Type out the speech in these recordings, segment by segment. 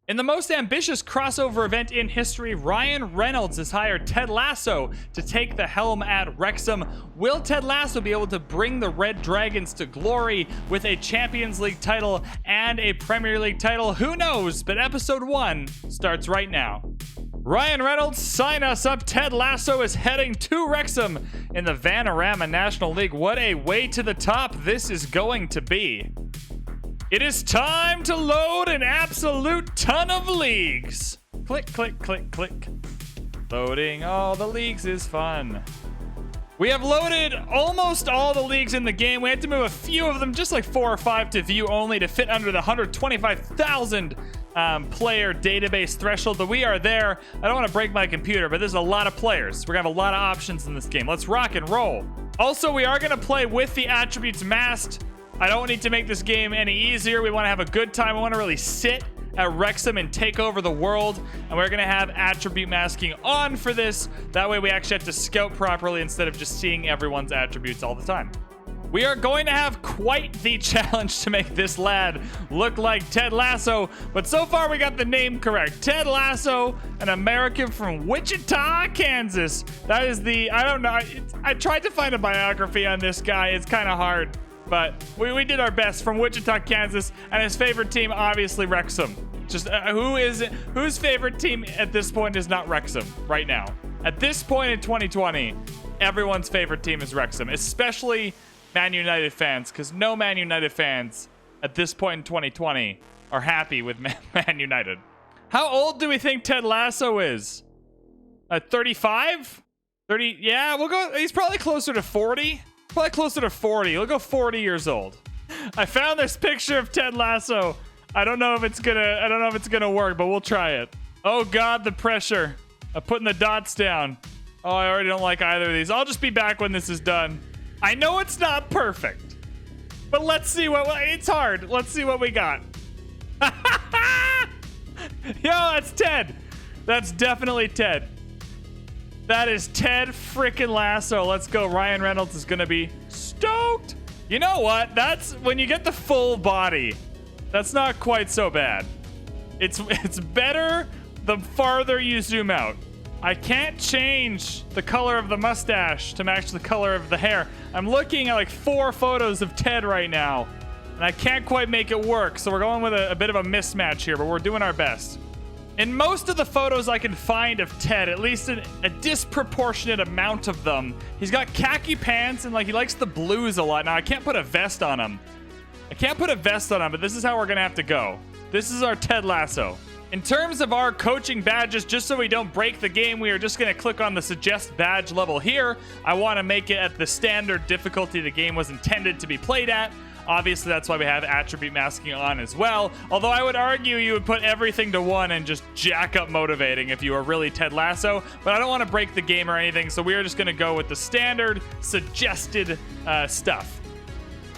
In the most ambitious crossover event in history, Ryan Reynolds has hired Ted Lasso to take the helm at Wrexham. Will Ted Lasso be able to bring the Red Dragons to glory with a Champions League title and a Premier League title? Who knows? But episode 1 starts right now. Ryan Reynolds, sign us up. Ted Lasso is heading to Wrexham in the VanBradley National League. What a way to the top this is going to be. It is time to load an absolute ton of leagues. Click, click, click, click. Loading all the leagues is fun. We have loaded almost all the leagues in the game. We had to move a few of them, just like 4 or 5 to view only, to fit under the 125,000 player database threshold, but we are there. I don't want to break my computer, but there's a lot of players. We're gonna have a lot of options in this game. Let's rock and roll. Also, we are gonna play with the attributes masked. I don't need to make this game any easier. We want to have a good time. We want to really sit at Wrexham and take over the world. And we're going to have attribute masking on for this. That way we actually have to scout properly instead of just seeing everyone's attributes all the time. We are going to have quite the challenge to make this lad look like Ted Lasso. But so far we got the name correct. Ted Lasso, an American from Wichita, Kansas. That is the, I don't know. I tried to find a biography on this guy. It's kind of hard. But we did our best. From Wichita, Kansas, and his favorite team, obviously Wrexham. Just whose favorite team at this point is not Wrexham right now? At this point in 2020, everyone's favorite team is Wrexham, especially Man United fans, because no Man United fans at this point in 2020 are happy with Man United. How old do we think Ted Lasso is? 35? 30? Yeah, we'll go. He's probably closer to 40. Probably closer to 40. We'll go 40 years old. I found this picture of Ted Lasso. I don't know if it's gonna work, but we'll try it. Oh God, the pressure of putting the dots down. Oh, I already don't like either of these. I'll just be back when this is done. I know it's not perfect, but let's see what it's hard. Let's see what we got. Yo, that's Ted. That's definitely Ted. That is Ted frickin' Lasso. Let's go. Ryan Reynolds is going to be stoked. You know what? That's when you get the full body. That's not quite so bad. It's better the farther you zoom out. I can't change the color of the mustache to match the color of the hair. I'm looking at like 4 photos of Ted right now, and I can't quite make it work. So we're going with a bit of a mismatch here, but we're doing our best. In most of the photos I can find of Ted, at least a disproportionate amount of them, he's got khaki pants and like he likes the blues a lot. Now I can't put a vest on him. But this is how we're gonna have to go. This is our Ted Lasso. In terms of our coaching badges, just so we don't break the game, we are just gonna click on the suggest badge level here. I wanna make it at the standard difficulty the game was intended to be played at. Obviously, that's why we have attribute masking on as well. Although I would argue you would put everything to 1 and just jack up motivating if you were really Ted Lasso. But I don't want to break the game or anything, so we are just going to go with the standard suggested stuff.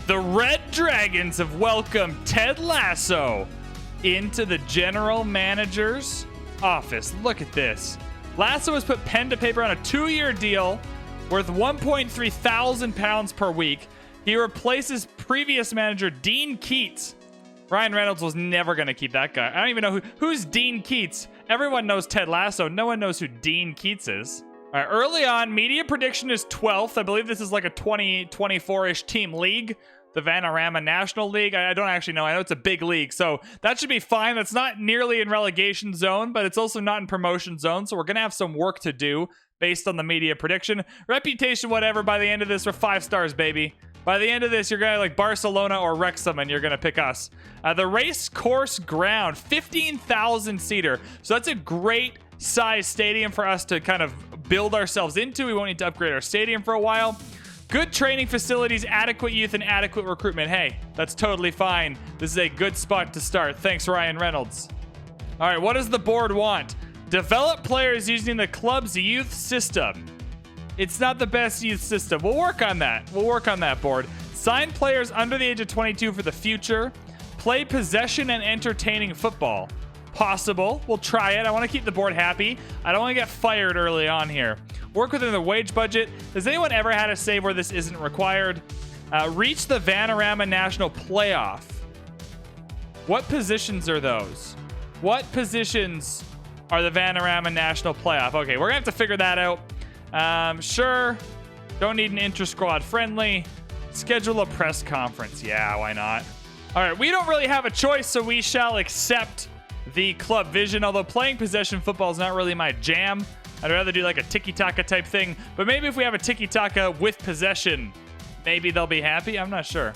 The Red Dragons have welcomed Ted Lasso into the general manager's office. Look at this. Lasso has put pen to paper on a 2-year deal worth £1.3 thousand per week. He replaces previous manager Dean Keats. Ryan Reynolds was never going to keep that guy. I don't even know who's Dean Keats. Everyone knows Ted Lasso. No one knows who Dean Keats is. All right, early on, media prediction is 12th. I believe this is like a 24-ish team league. The VanBradley National League. I don't actually know. I know it's a big league, so that should be fine. That's not nearly in relegation zone, but it's also not in promotion zone, so we're going to have some work to do based on the media prediction. Reputation, whatever. By the end of this, we're 5 stars, baby. By the end of this, you're going to like Barcelona or Wrexham, and you're going to pick us. The race course ground, 15,000 seater. So that's a great size stadium for us to kind of build ourselves into. We won't need to upgrade our stadium for a while. Good training facilities, adequate youth, and adequate recruitment. Hey, that's totally fine. This is a good spot to start. Thanks, Ryan Reynolds. All right, what does the board want? Develop players using the club's youth system. It's not the best youth system. We'll work on that. We'll work on that, board. Sign players under the age of 22 for the future. Play possession and entertaining football. Possible. We'll try it. I want to keep the board happy. I don't want to get fired early on here. Work within the wage budget. Has anyone ever had a save where this isn't required? Reach the VanBradley National Playoff. What positions are those? What positions are the Vanarama National Playoff? Okay, we're going to have to figure that out. Sure. Don't need an inter-squad friendly. Schedule a press conference. Yeah, why not? All right, we don't really have a choice, so we shall accept the club vision, although playing possession football is not really my jam. I'd rather do like a tiki-taka type thing, but maybe if we have a tiki-taka with possession, maybe they'll be happy. I'm not sure.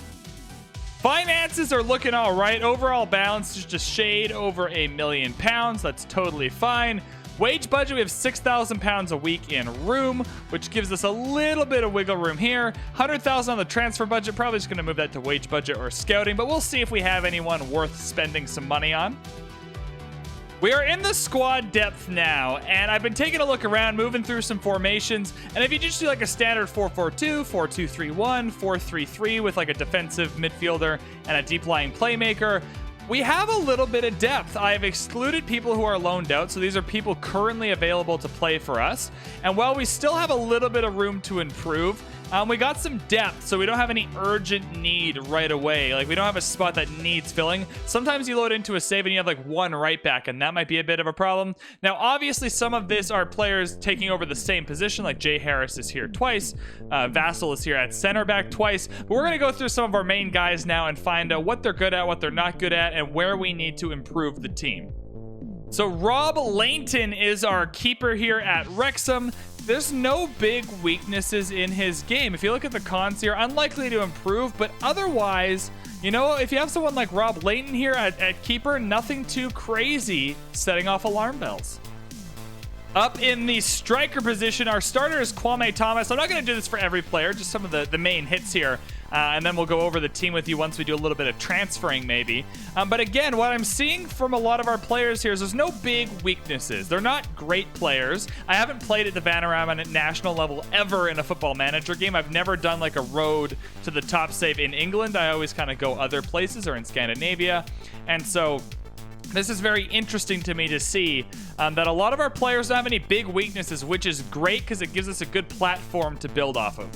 Finances are looking all right. Overall balance is just shade over £1 million. That's totally fine. Wage budget, we have £6,000 a week in room, which gives us a little bit of wiggle room here. $100,000 on the transfer budget. Probably just going to move that to wage budget or scouting, but we'll see if we have anyone worth spending some money on. We are in the squad depth now, and I've been taking a look around, moving through some formations, and if you just do like a standard 4-4-2, 4-2-3-1, 4-3-3 with like a defensive midfielder and a deep-lying playmaker, we have a little bit of depth. I have excluded people who are loaned out, so these are people currently available to play for us, and while we still have a little bit of room to improve, we got some depth, so we don't have any urgent need right away. Like, we don't have a spot that needs filling. Sometimes you load into a save and you have like one right back, and that might be a bit of a problem. Now, obviously, some of this are players taking over the same position, like Jay Harris is here twice. Vassal is here at center back twice. But we're going to go through some of our main guys now and find out what they're good at, what they're not good at, and where we need to improve the team. So Rob Lainton is our keeper here at Wrexham. There's no big weaknesses in his game. If you look at the cons here, unlikely to improve, but otherwise, you know, if you have someone like Rob Lainton here at keeper, nothing too crazy setting off alarm bells. Up in the striker position, our starter is Kwame Thomas. I'm not going to do this for every player, just some of the main hits here. And then we'll go over the team with you once we do a little bit of transferring, maybe. But again, what I'm seeing from a lot of our players here is there's no big weaknesses. They're not great players. I haven't played at the Vanarama national level ever in a football manager game. I've never done like a road to the top save in England. I always kind of go other places or in Scandinavia. And so this is very interesting to me to see that a lot of our players don't have any big weaknesses, which is great because it gives us a good platform to build off of.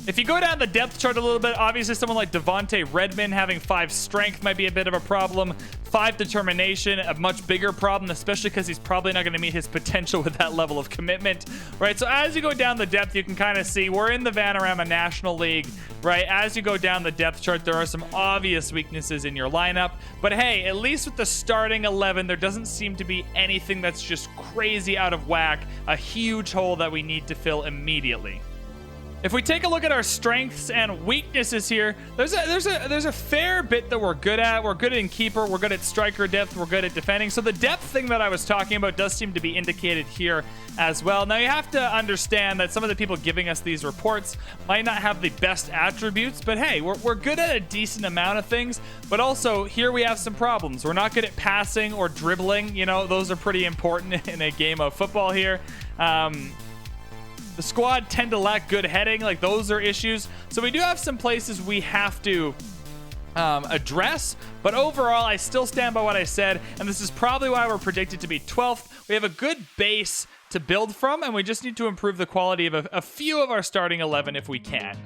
If you go down the depth chart a little bit, obviously someone like Devontae Redmond having 5 strength might be a bit of a problem. 5 determination, a much bigger problem, especially because he's probably not going to meet his potential with that level of commitment, right? So as you go down the depth, you can kind of see we're in the Vanarama National League, right? As you go down the depth chart, there are some obvious weaknesses in your lineup. But hey, at least with the starting 11, there doesn't seem to be anything that's just crazy out of whack, a huge hole that we need to fill immediately. If we take a look at our strengths and weaknesses here, there's a fair bit that we're good at. We're good in keeper, we're good at striker depth, we're good at defending. So the depth thing that I was talking about does seem to be indicated here as well. Now you have to understand that some of the people giving us these reports might not have the best attributes, but hey, we're good at a decent amount of things. But also here we have some problems. We're not good at passing or dribbling. You know, those are pretty important in a game of football here. The squad tend to lack good heading. Like, those are issues. So we do have some places we have to address. But overall, I still stand by what I said. And this is probably why we're predicted to be 12th. We have a good base to build from. And we just need to improve the quality of a few of our starting 11 if we can.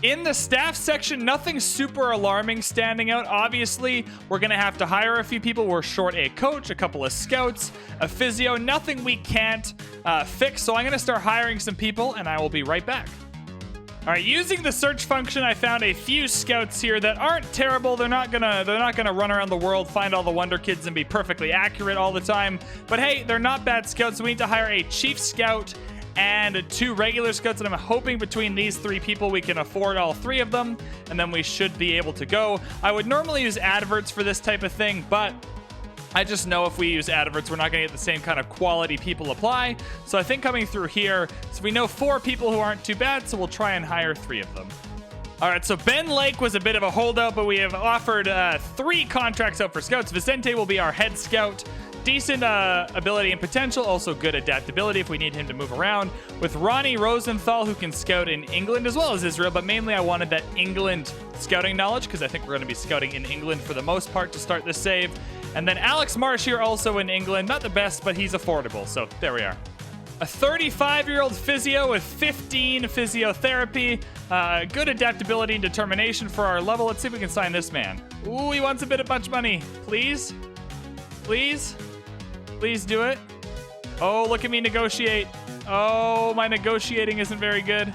In the staff section, nothing super alarming standing out. Obviously, we're going to have to hire a few people. We're short a coach, a couple of scouts, a physio, nothing we can't fix. So I'm going to start hiring some people, and I will be right back. All right, using the search function, I found a few scouts here that aren't terrible. They're not gonna run around the world, find all the wonder kids, and be perfectly accurate all the time. But hey, they're not bad scouts. So we need to hire a chief scout and 2 regular scouts, and I'm hoping between these 3 people we can afford all 3 of them, and then we should be able to go. I would normally use adverts for this type of thing, but I just know if we use adverts, we're not going to get the same kind of quality people apply. So I think coming through here, so we know 4 people who aren't too bad, so we'll try and hire 3 of them. All right, so Ben Lake was a bit of a holdout, but we have offered 3 contracts out for scouts. Vicente will be our head scout. Decent ability and potential, also good adaptability if we need him to move around. With Ronnie Rosenthal, who can scout in England as well as Israel, but mainly I wanted that England scouting knowledge because I think we're going to be scouting in England for the most part to start this save. And then Alex Marsh here, also in England. Not the best, but he's affordable, so there we are. A 35-year-old physio with 15 physiotherapy. Good adaptability and determination for our level. Let's see if we can sign this man. Ooh, he wants a bunch of money. Please? Please? Please do it. Oh, look at me negotiate. Oh, my negotiating isn't very good.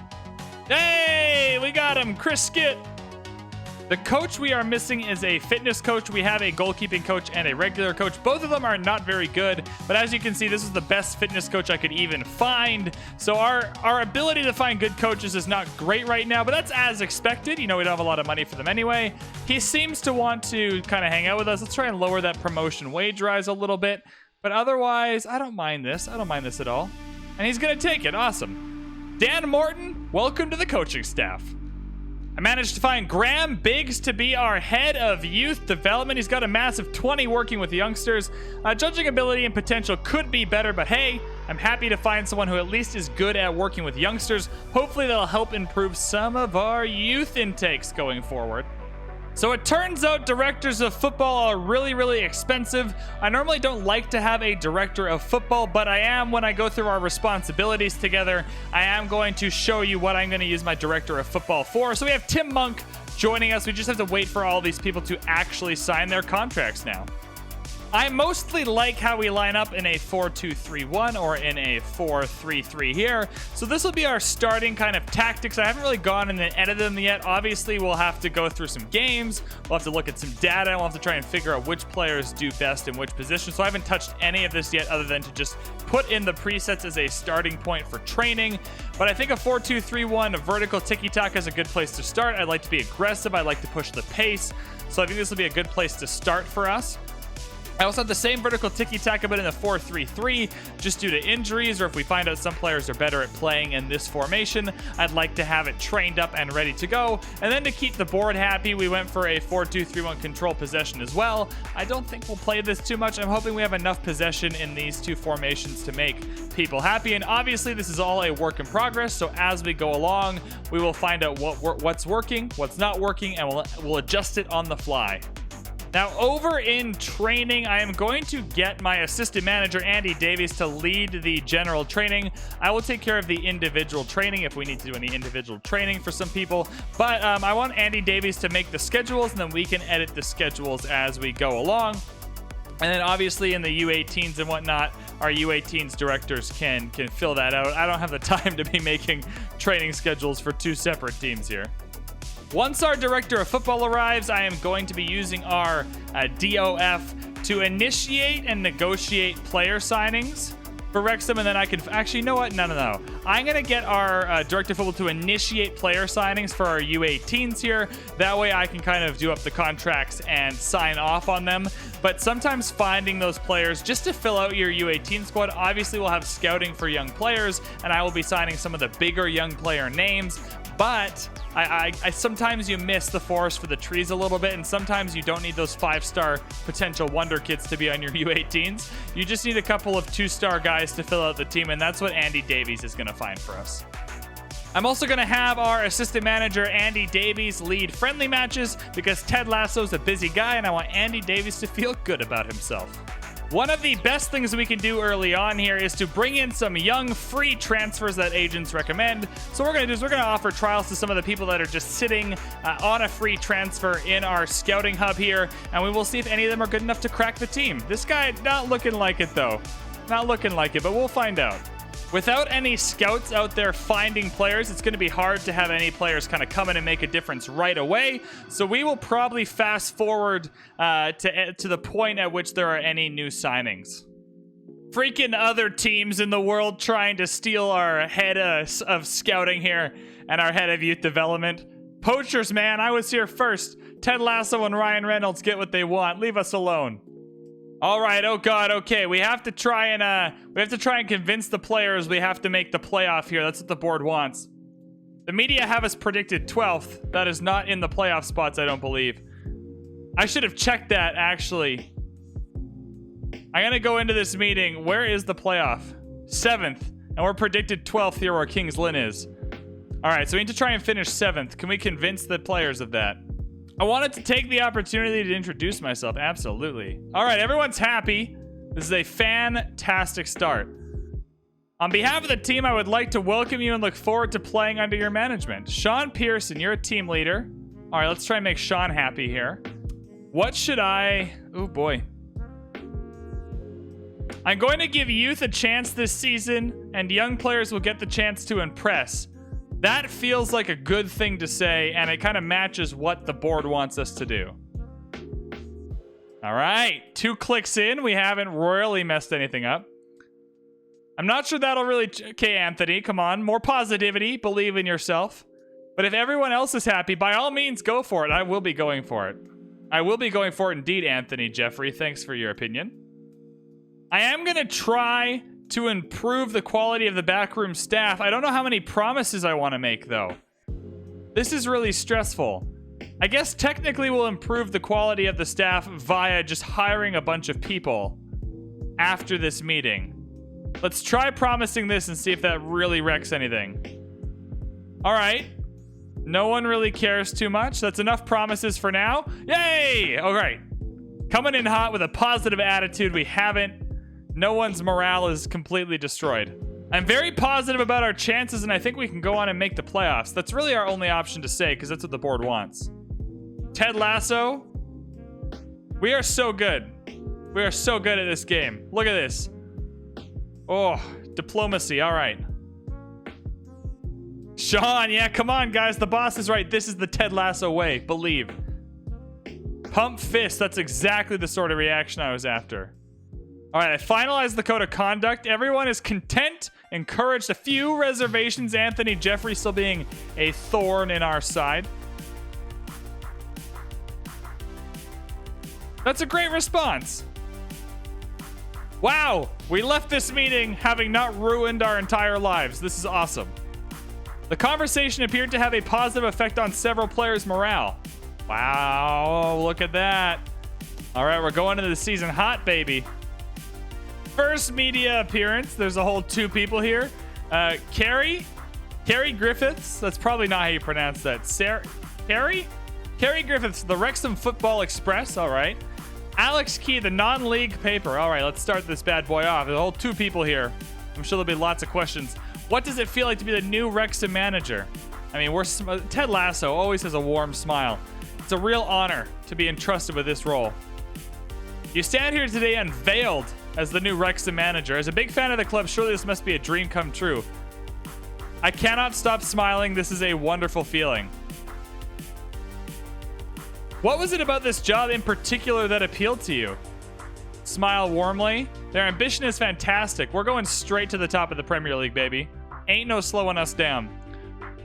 Hey, we got him. Chris Skit. The coach we are missing is a fitness coach. We have a goalkeeping coach and a regular coach. Both of them are not very good, but as you can see, this is the best fitness coach I could even find. So our ability to find good coaches is not great right now, but that's as expected. You know, we don't have a lot of money for them anyway. He seems to want to kind of hang out with us. Let's try and lower that promotion wage rise a little bit. But otherwise, I don't mind this. I don't mind this at all. And he's going to take it. Awesome. Dan Morton, welcome to the coaching staff. I managed to find Graham Biggs to be our head of youth development. He's got a massive 20 working with youngsters. Judging ability and potential could be better, but hey, I'm happy to find someone who at least is good at working with youngsters. Hopefully that'll help improve some of our youth intakes going forward. So it turns out directors of football are really, really expensive. I normally don't like to have a director of football, but I am, when I go through our responsibilities together, I am going to show you what I'm going to use my director of football for. So we have Tim Monk joining us. We just have to wait for all these people to actually sign their contracts now. I mostly like how we line up in a 4-2-3-1 or in a 4-3-3 here. So this will be our starting kind of tactics. I haven't really gone in and edited them yet. Obviously, we'll have to go through some games. We'll have to look at some data. We'll have to try and figure out which players do best in which position. So I haven't touched any of this yet other than to just put in the presets as a starting point for training. But I think a 4-2-3-1 vertical tiki-taka is a good place to start. I'd like to be aggressive. I like to push the pace. So I think this will be a good place to start for us. I also have the same vertical tiki-taka, but in the 4-3-3, just due to injuries, or if we find out some players are better at playing in this formation, I'd like to have it trained up and ready to go. And then to keep the board happy, we went for a 4-2-3-1 control possession as well. I don't think we'll play this too much. I'm hoping we have enough possession in these two formations to make people happy. And obviously, this is all a work in progress, so as we go along, we will find out what's working, what's not working, and we'll adjust it on the fly. Now, over in training, I am going to get my assistant manager, Andy Davies, to lead the general training. I will take care of the individual training if we need to do any individual training for some people. But I want Andy Davies to make the schedules, and then we can edit the schedules as we go along. And then obviously in the U18s and whatnot, our U18s directors can fill that out. I don't have the time to be making training schedules for two separate teams here. Once our director of football arrives, I am going to be using our DOF to initiate and negotiate player signings for Wrexham, and then I can actually, you know what? No. I'm going to get our director of football to initiate player signings for our U18s here. That way I can kind of do up the contracts and sign off on them. But sometimes finding those players just to fill out your U18 squad, obviously we'll have scouting for young players, and I will be signing some of the bigger young player names. But I sometimes you miss the forest for the trees a little bit, and sometimes you don't need those 5-star potential wonder kids to be on your U18s. You just need a couple of 2-star guys to fill out the team, and that's what Andy Davies is going to find for us. I'm also going to have our assistant manager, Andy Davies, lead friendly matches because Ted Lasso's a busy guy, and I want Andy Davies to feel good about himself. One of the best things we can do early on here is to bring in some young free transfers that agents recommend. So what we're going to do is we're going to offer trials to some of the people that are just sitting on a free transfer in our scouting hub here, and we will see if any of them are good enough to crack the team. This guy, not looking like it though. Not looking like it, but we'll find out. Without any scouts out there finding players, it's going to be hard to have any players kind of come in and make a difference right away. So we will probably fast forward to the point at which there are any new signings. Freaking other teams in the world trying to steal our head of scouting here and our head of youth development. Poachers, man, I was here first. Ted Lasso and Ryan Reynolds get what they want. Leave us alone. All right, oh god, okay. We have to try and convince the players we have to make the playoff here. That's what the board wants. The media have us predicted 12th. That is not in the playoff spots, I don't believe. I should have checked that, actually. I'm gonna go into this meeting. Where is the playoff? 7th. And we're predicted 12th here where Kings Lynn is. All right, so we need to try and finish 7th. Can we convince the players of that? I wanted to take the opportunity to introduce myself. Absolutely. All right, everyone's happy. This is a fantastic start. On behalf of the team, I would like to welcome you and look forward to playing under your management. Sean Pearson, you're a team leader. All right, let's try and make Sean happy here. What should I... Oh, boy. I'm going to give youth a chance this season, and young players will get the chance to impress. That feels like a good thing to say, and it kind of matches what the board wants us to do. All right, 2 clicks in. We haven't royally messed anything up. I'm not sure that'll really... Okay, Anthony, come on. More positivity. Believe in yourself. But if everyone else is happy, by all means, go for it. I will be going for it. I will be going for it indeed, Anthony Jeffrey. Thanks for your opinion. I am going to try to improve the quality of the backroom staff. I don't know how many promises I want to make, though. This is really stressful. I guess technically we'll improve the quality of the staff via just hiring a bunch of people after this meeting. Let's try promising this and see if that really wrecks anything. All right. No one really cares too much. That's enough promises for now. Yay! All right. Coming in hot with a positive attitude. We haven't. No one's morale is completely destroyed. I'm very positive about our chances, and I think we can go on and make the playoffs. That's really our only option to say, because that's what the board wants. Ted Lasso. We are so good. We are so good at this game. Look at this. Oh, diplomacy. All right. Sean, yeah, come on, guys. The boss is right. This is the Ted Lasso way. Believe. Pump fist. That's exactly the sort of reaction I was after. All right, I finalized the code of conduct. Everyone is content, encouraged. A few reservations. Anthony Jeffrey still being a thorn in our side. That's a great response. Wow, we left this meeting having not ruined our entire lives. This is awesome. The conversation appeared to have a positive effect on several players' morale. Wow, look at that. All right, we're going into the season hot, baby. First media appearance. There's a whole 2 people here. Carrie Griffiths. That's probably not how you pronounce that. Carrie Griffiths, the Wrexham Football Express. All right. Alex Key, the non-league paper. All right, let's start this bad boy off. There's a whole 2 people here. I'm sure there'll be lots of questions. What does it feel like to be the new Wrexham manager? I mean, Ted Lasso always has a warm smile. It's a real honor to be entrusted with this role. You stand here today unveiled as the new Wrexham manager. As a big fan of the club, surely this must be a dream come true. I cannot stop smiling. This is a wonderful feeling. What was it about this job in particular that appealed to you? Smile warmly. Their ambition is fantastic. We're going straight to the top of the Premier League, baby. Ain't no slowing us down.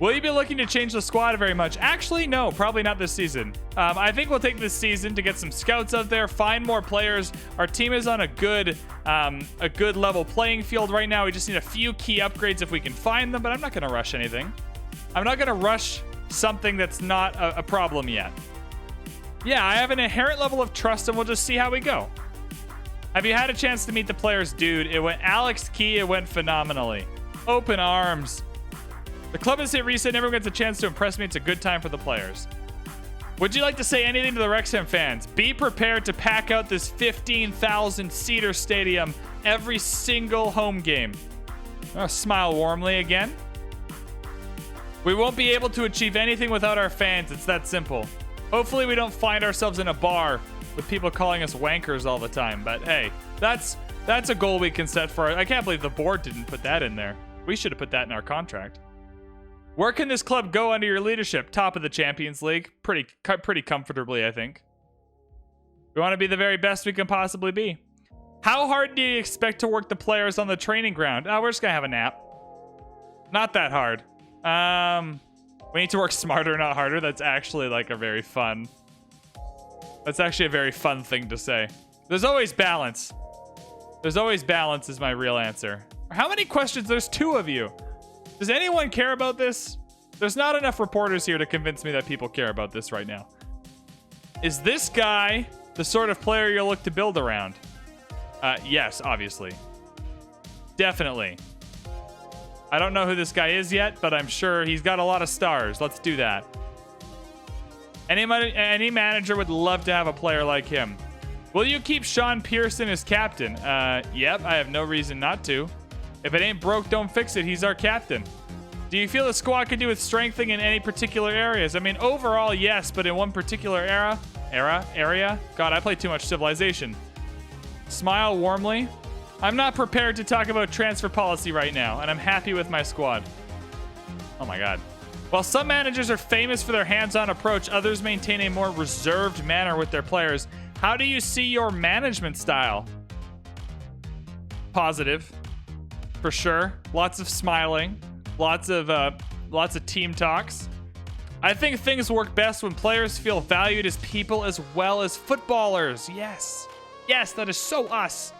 Will you be looking to change the squad very much? Actually, no, probably not this season. I think we'll take this season to get some scouts out there, find more players. Our team is on a good level playing field right now. We just need a few key upgrades if we can find them, but I'm not going to rush anything. I'm not going to rush something that's not a problem yet. Yeah, I have an inherent level of trust, and we'll just see how we go. Have you had a chance to meet the players? Dude, it went Alex Key, it went phenomenally. Open arms. The club has hit reset, and everyone gets a chance to impress me. It's a good time for the players. Would you like to say anything to the Wrexham fans? Be prepared to pack out this 15,000-seater stadium every single home game. Oh, smile warmly again. We won't be able to achieve anything without our fans. It's that simple. Hopefully we don't find ourselves in a bar with people calling us wankers all the time. But hey, that's a goal we can set for. I can't believe the board didn't put that in there. We should have put that in our contract. Where can this club go under your leadership? Top of the Champions League. Pretty comfortably, I think. We want to be the very best we can possibly be. How hard do you expect to work the players on the training ground? Oh, we're just going to have a nap. Not that hard. We need to work smarter, not harder. That's actually like a very fun... That's actually a very fun thing to say. There's always balance. There's always balance is my real answer. How many questions? There's 2 of you. Does anyone care about this? There's not enough reporters here to convince me that people care about this right now. Is this guy the sort of player you'll look to build around? Yes, obviously. Definitely. I don't know who this guy is yet, but I'm sure he's got a lot of stars. Let's do that. Any manager would love to have a player like him. Will you keep Sean Pearson as captain? Yep, I have no reason not to. If it ain't broke, don't fix it. He's our captain. Do you feel the squad could do with strengthening in any particular areas? I mean, overall, yes, but in one particular area? God, I play too much Civilization. Smile warmly. I'm not prepared to talk about transfer policy right now, and I'm happy with my squad. Oh my god. While some managers are famous for their hands-on approach, others maintain a more reserved manner with their players. How do you see your management style? Positive, for sure. Lots of smiling, lots of team talks. I think things work best when players feel valued as people as well as footballers. Yes. Yes, that is so us.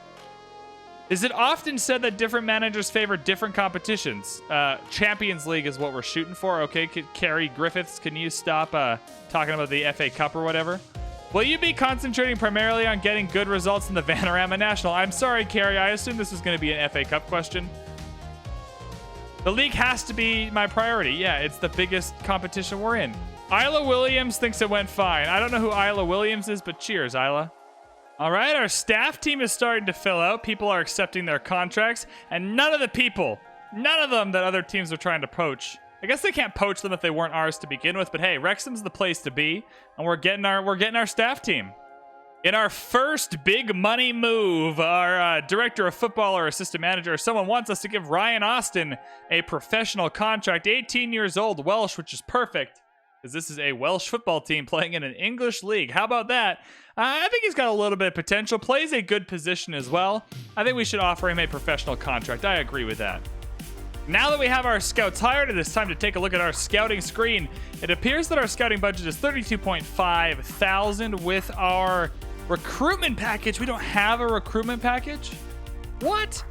Is it often said that different managers favor different competitions? Champions League is what we're shooting for. Okay, Carrie Griffiths, can you stop talking about the FA Cup or whatever? Will you be concentrating primarily on getting good results in the Vanarama National? I'm sorry, Carrie. I assume this is going to be an FA Cup question. The league has to be my priority. Yeah, it's the biggest competition we're in. Isla Williams thinks it went fine. I don't know who Isla Williams is, but cheers, Isla. All right, our staff team is starting to fill out. People are accepting their contracts, and none of them that other teams are trying to poach. I guess they can't poach them if they weren't ours to begin with, but hey, Wrexham's the place to be, and we're getting our staff team. In our first big money move, our director of football or assistant manager, someone wants us to give Ryan Austin a professional contract, 18 years old, Welsh, which is perfect, because this is a Welsh football team playing in an English league. How about that? I think he's got a little bit of potential, plays a good position as well. I think we should offer him a professional contract. I agree with that. Now that we have our scouts hired, it is time to take a look at our scouting screen. It appears that our scouting budget is $32.5 thousand with our recruitment package. We don't have a recruitment package? What?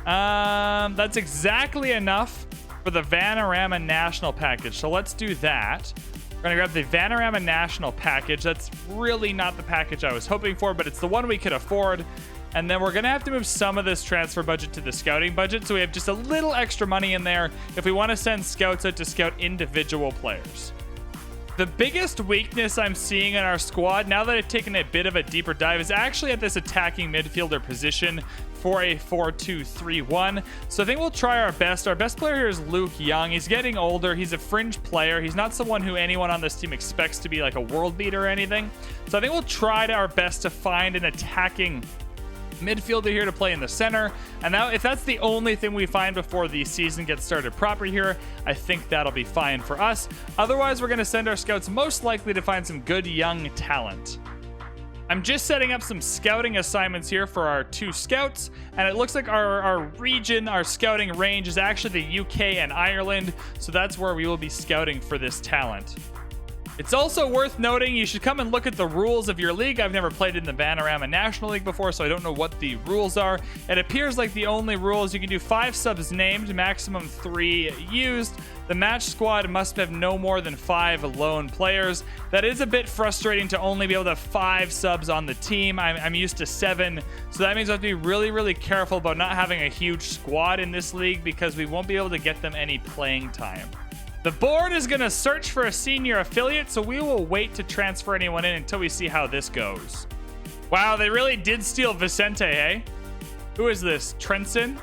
That's exactly enough for the Vanarama National package. So let's do that. We're gonna grab the Vanarama National package. That's really not the package I was hoping for, but it's the one we could afford. And then we're gonna have to move some of this transfer budget to the scouting budget, so we have just a little extra money in there if we want to send scouts out to scout individual players. The biggest weakness I'm seeing in our squad, now that I've taken a bit of a deeper dive, is actually at this attacking midfielder position for a 4-2-3-1. So I think we'll try our best. Our best player here is Luke Young. He's getting older. He's a fringe player. He's not someone who anyone on this team expects to be like a world beater or anything. So I think we'll try our best to find an attacking midfielder here to play in the center. And now, if that's the only thing we find before the season gets started proper here, I think that'll be fine for us. Otherwise, we're going to send our scouts most likely to find some good young talent. I'm just setting up some scouting assignments here for our 2 scouts, and it looks like our region, our scouting range is actually the UK and Ireland, so that's where we will be scouting for this talent. It's also worth noting you should come and look at the rules of your league. I've never played in the Vanarama National League before, so I don't know what the rules are. It appears like the only rule is you can do 5 subs named, maximum 3 used. The match squad must have no more than 5 lone players. That is a bit frustrating to only be able to have 5 subs on the team. I'm used to 7, so that means I have to be really, really careful about not having a huge squad in this league because we won't be able to get them any playing time. The board is going to search for a senior affiliate, so we will wait to transfer anyone in until we see how this goes. Wow, they really did steal Vicente, hey? Who is this? Trenson?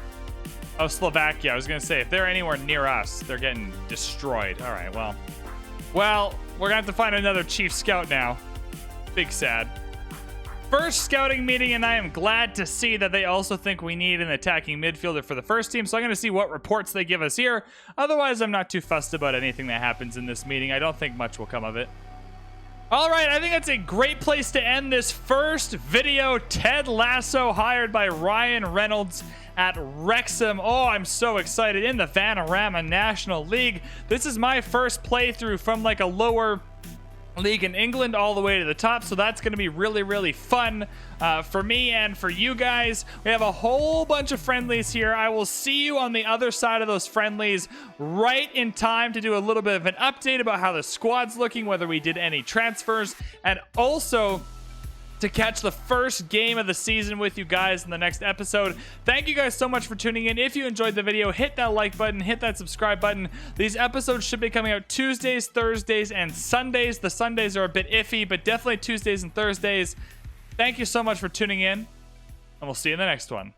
Oh, Slovakia. I was going to say, if they're anywhere near us, they're getting destroyed. All right, well, we're going to have to find another chief scout now. Big sad. First scouting meeting, and I am glad to see that they also think we need an attacking midfielder for the first team, so I'm going to see what reports they give us here. Otherwise, I'm not too fussed about anything that happens in this meeting. I don't think much will come of it. All right, I think that's a great place to end this first video. Ted Lasso hired by Ryan Reynolds at Wrexham. Oh, I'm so excited. In the Vanarama National League. This is my first playthrough from like a lower league in England all the way to the top, so that's going to be really, really fun for me and for you guys. We have a whole bunch of friendlies here. I will see you on the other side of those friendlies right in time to do a little bit of an update about how the squad's looking, whether we did any transfers, and also to catch the first game of the season with you guys in the next episode. Thank you guys so much for tuning in. If you enjoyed the video, hit that like button, hit that subscribe button. These episodes should be coming out Tuesdays, Thursdays, and Sundays. The Sundays are a bit iffy, but definitely Tuesdays and Thursdays. Thank you so much for tuning in, and we'll see you in the next one.